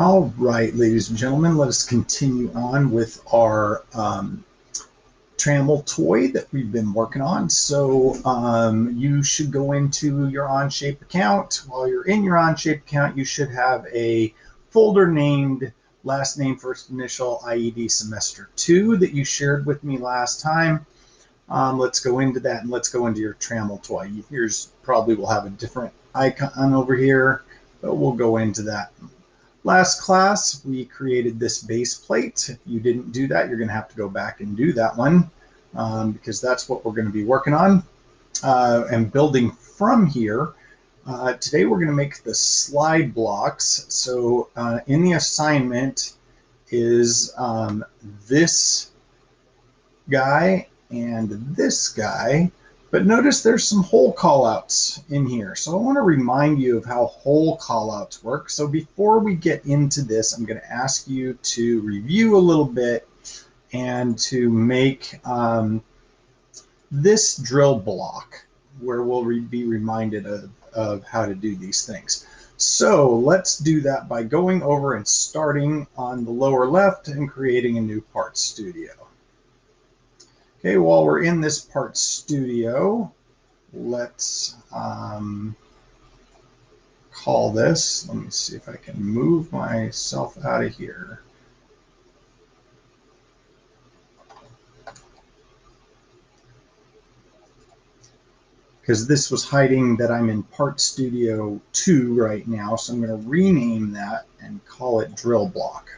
All right, ladies and gentlemen, let us continue on with our trammel toy that we've been working on. So you should go into your Onshape account. While you're in your Onshape account, you should have a folder named last name, first initial, IED semester 2 that you shared with me last time. Let's go into that and let's go into your trammel toy. Yours probably will have a different icon over here, but we'll go into that. Last class, we created this base plate. If you didn't do that, you're going to have to go back and do that one because that's what we're going to be working on and building from here. Today, we're going to make the slide blocks. So in the assignment is this guy and this guy. But notice there's some hole callouts in here. So I want to remind you of how hole callouts work. So before we get into this, I'm going to ask you to review a little bit and to make this drill block where we'll be reminded of how to do these things. So let's do that by going over and starting on the lower left and creating a new part studio. Okay, while we're in this part studio, let's call this, let me see if I can move myself out of here. Because this was hiding that I'm in part studio 2 right now, so I'm going to rename that and call it drill block.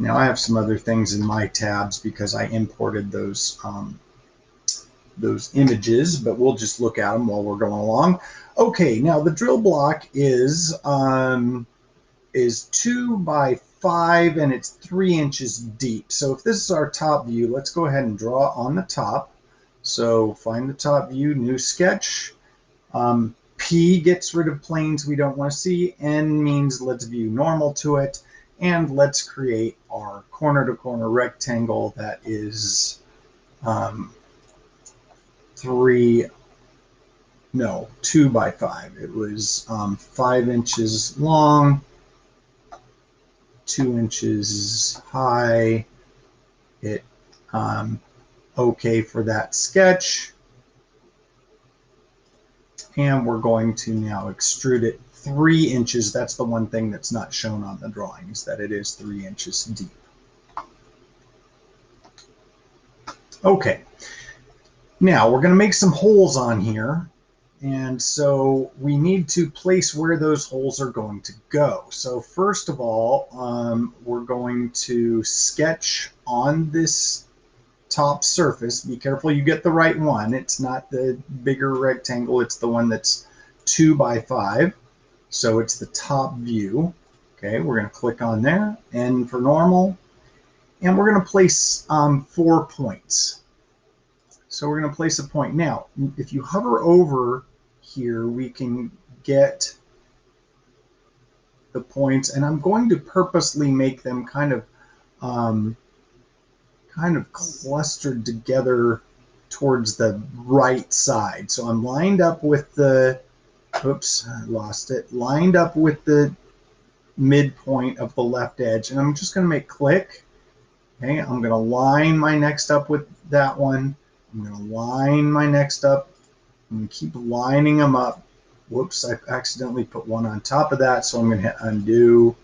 Now I have some other things in my tabs because I imported those images, but we'll just look at them while we're going along. Okay, now the drill block is 2 by 5 and it's 3 inches deep. So if this is our top view, let's go ahead and draw on the top. So find the top view, new sketch. P gets rid of planes we don't want to see. N means let's view normal to it. And let's create our corner-to-corner rectangle that is 2 by 5. It was 5 inches long, 2 inches high. It okay for that sketch. And we're going to now extrude it 3 inches. That's the one thing that's not shown on the drawing, is that it is 3 inches deep. Okay, now we're going to make some holes on here. And so we need to place where those holes are going to go. So first of all, we're going to sketch on this top surface. Be careful you get the right one. It's not the bigger rectangle. It's the one that's 2 by 5. So it's the top view. Okay, we're going to click on there, N for normal. And we're going to place 4 points. So we're going to place a point. Now, if you hover over here, we can get the points, and I'm going to purposely make them kind of clustered together towards the right side. So I'm lined up with the, oops, I lost it, lined up with the midpoint of the left edge, and I'm just going to make click. Okay, I'm going to line my next up with that one. I'm going to line my next up. I'm going to keep lining them up. Whoops, I accidentally put one on top of that, so I'm going to hit undo.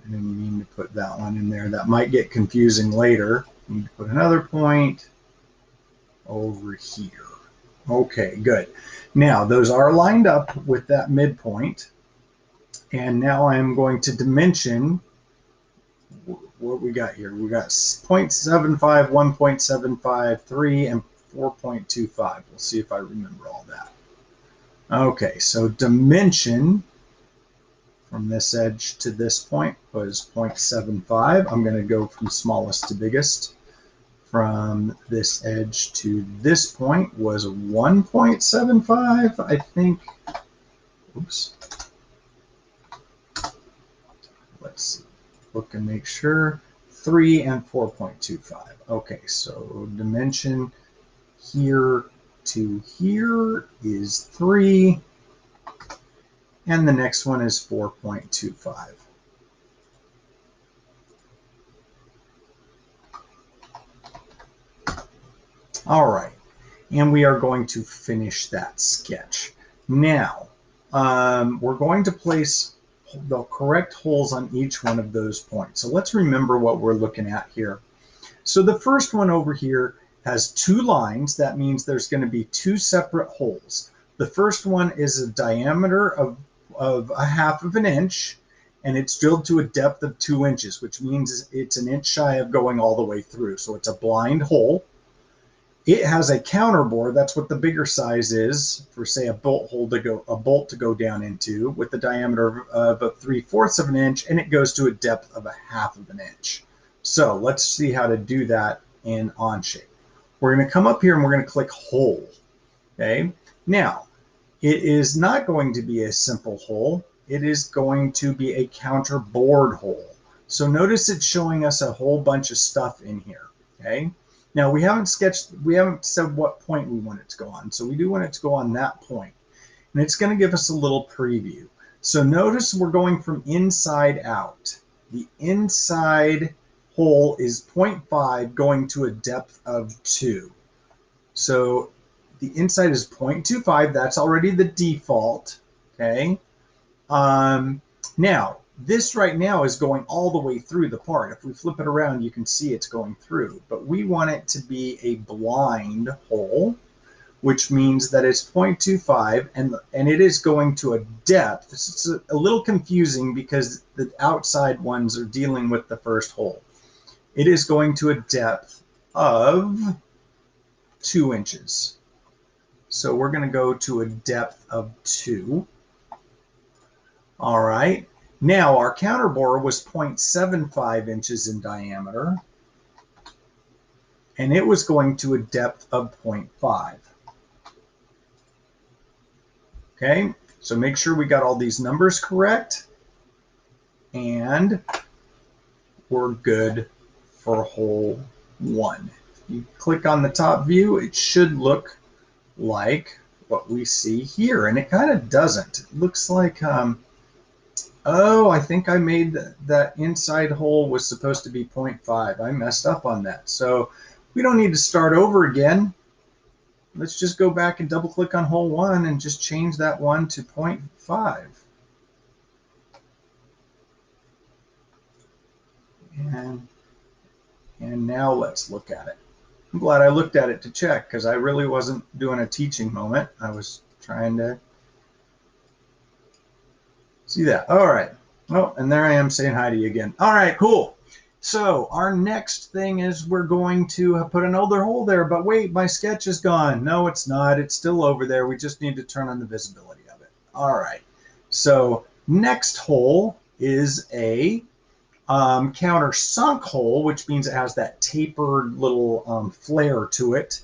I didn't mean to put that one in there. That might get confusing later. I need to put another point over here. Okay, good. Now, those are lined up with that midpoint. And now I'm going to dimension what we got here. We got 0.75, 1.75, 3, and 4.25. We'll see if I remember all that. Okay, so dimension from this edge to this point was 0.75. I'm going to go from smallest to biggest. From this edge to this point was 1.75, I think. Oops. Let's look and make sure. 3 and 4.25. Okay, so dimension here to here is 3. and the next one is 4.25. All right, and we are going to finish that sketch. Now, we're going to place the correct holes on each one of those points. So let's remember what we're looking at here. So the first one over here has two lines. That means there's going to be two separate holes. The first one is a diameter of 1/2 of an inch, and it's drilled to a depth of 2 inches, which means it's an inch shy of going all the way through. So it's a blind hole. It has a counter bore. That's what the bigger size is for, say, a bolt to go down into, with a diameter of 3/4 of an inch, and it goes to a depth of 1/2 of an inch. So let's see how to do that in Onshape. We're going to come up here and we're going to click hole. Okay. Now, it is not going to be a simple hole. It is going to be a counter bored hole. So notice it's showing us a whole bunch of stuff in here. Okay. Now we haven't said what point we want it to go on. So we do want it to go on that point. And it's going to give us a little preview. So notice we're going from inside out. The inside hole is 0.5 going to a depth of 2. So the inside is 0.25. That's already the default. Okay. Now, this right now is going all the way through the part. If we flip it around, you can see it's going through. But we want it to be a blind hole, which means that it's 0.25, and it is going to a depth. This is a little confusing because the outside ones are dealing with the first hole. It is going to a depth of 2 inches. So we're going to go to a depth of 2. All right. Now our counter bore was 0.75 inches in diameter, and it was going to a depth of 0.5. Okay, so make sure we got all these numbers correct, and we're good for hole 1. You click on the top view, it should look like what we see here, and it kind of doesn't. It looks like oh, I think I made that inside hole was supposed to be 0.5. I messed up on that. So we don't need to start over again. Let's just go back and double click on hole 1 and just change that one to 0.5. And now let's look at it. I'm glad I looked at it to check, because I really wasn't doing a teaching moment. I was trying to see that. All right. Oh, and there I am saying hi to you again. All right, cool. So our next thing is we're going to put another hole there. But wait, my sketch is gone. No, it's not. It's still over there. We just need to turn on the visibility of it. All right. So next hole is a counter sunk hole, which means it has that tapered little flare to it.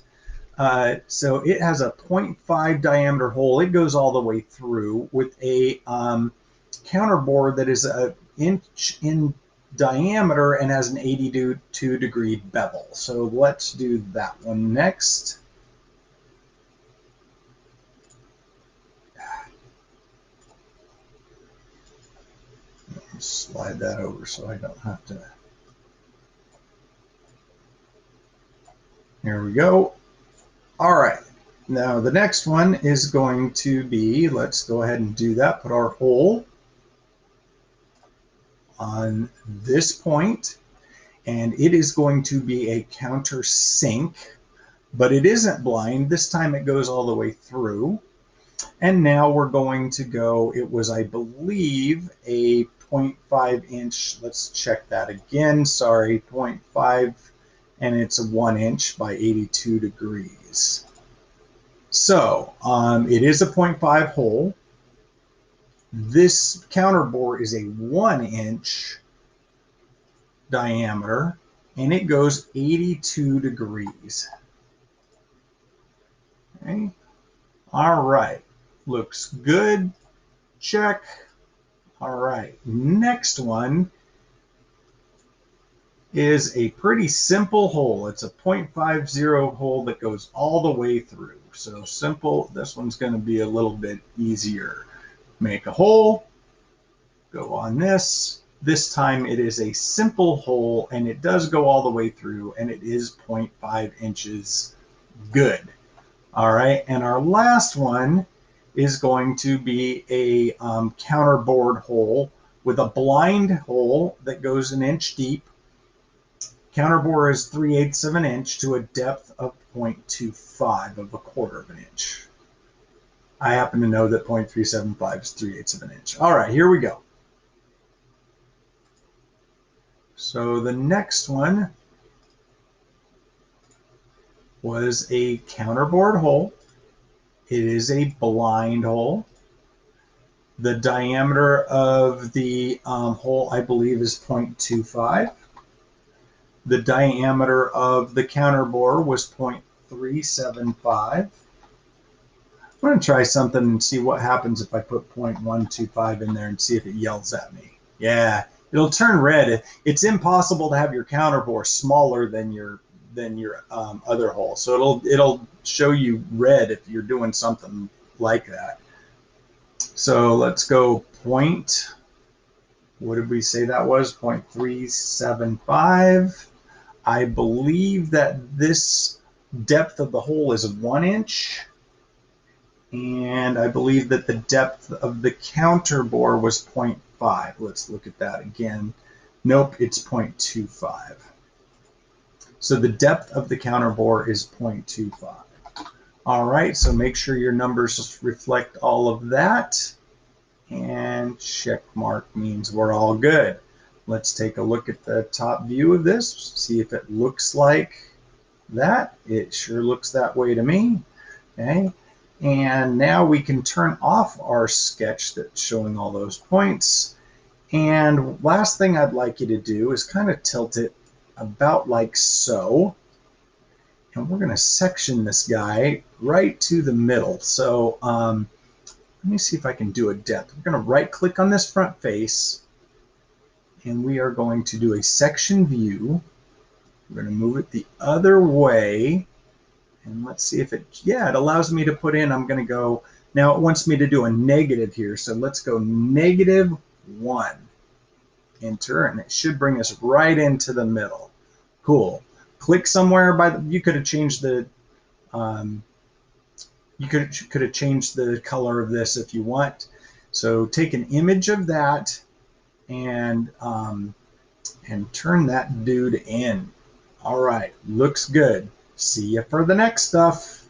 So it has a 0.5 diameter hole. It goes all the way through with a counter bore that is an inch in diameter and has an 82-degree bevel. So let's do that one next. Slide that over so I don't have to. Here we go. All right. Now the next one is going to be, let's go ahead and do that. Put our hole on this point, and it is going to be a counter sink, but it isn't blind. This time it goes all the way through. And now we're going to go, it was, I believe, a 0.5 inch. Let's check that again. Sorry, 0.5, and it's a 1 inch by 82 degrees. So it is a 0.5 hole. This counter bore is a 1 inch diameter, and it goes 82 degrees. Okay. All right. Looks good. Check. All right. Next one is a pretty simple hole. It's a 0.50 hole that goes all the way through. So simple. This one's going to be a little bit easier. make a hole, go on this. This time it is a simple hole, and it does go all the way through, and it is 0.5 inches. Good. All right, and our last one is going to be a counterbore hole with a blind hole that goes an inch deep. Counterbore is 3/8 of an inch to a depth of 0.25 of a quarter of an inch. I happen to know that 0.375 is 3/8 of an inch. All right, here we go. So the next one was a counterbore hole. It is a blind hole. The diameter of the hole, I believe, is 0.25. The diameter of the counterbore was 0.375. I'm going to try something and see what happens if I put 0.125 in there and see if it yells at me. Yeah, it'll turn red. It's impossible to have your counterbore smaller than your other hole. So it'll show you red if you're doing something like that. So let's go point. What did we say that was? 0.375. I believe that this depth of the hole is 1 inch. And I believe that the depth of the counterbore was 0.5. Let's look at that again. Nope, it's 0.25. So the depth of the counterbore is 0.25. All right, so make sure your numbers reflect all of that. And check mark means we're all good. Let's take a look at the top view of this, see if it looks like that. It sure looks that way to me. Okay. And now we can turn off our sketch that's showing all those points. And last thing I'd like you to do is kind of tilt it about like so. And we're going to section this guy right to the middle. So let me see if I can do a depth. We're going to right click on this front face, and we are going to do a section view. We're going to move it the other way. And let's see if it, yeah, it allows me to put in, I'm going to go, now it wants me to do a negative here. So let's go -1. Enter, and it should bring us right into the middle. Cool. Click somewhere by the, you could have changed the, you could have changed the color of this if you want. So take an image of that and turn that dude in. All right, looks good. See you for the next stuff.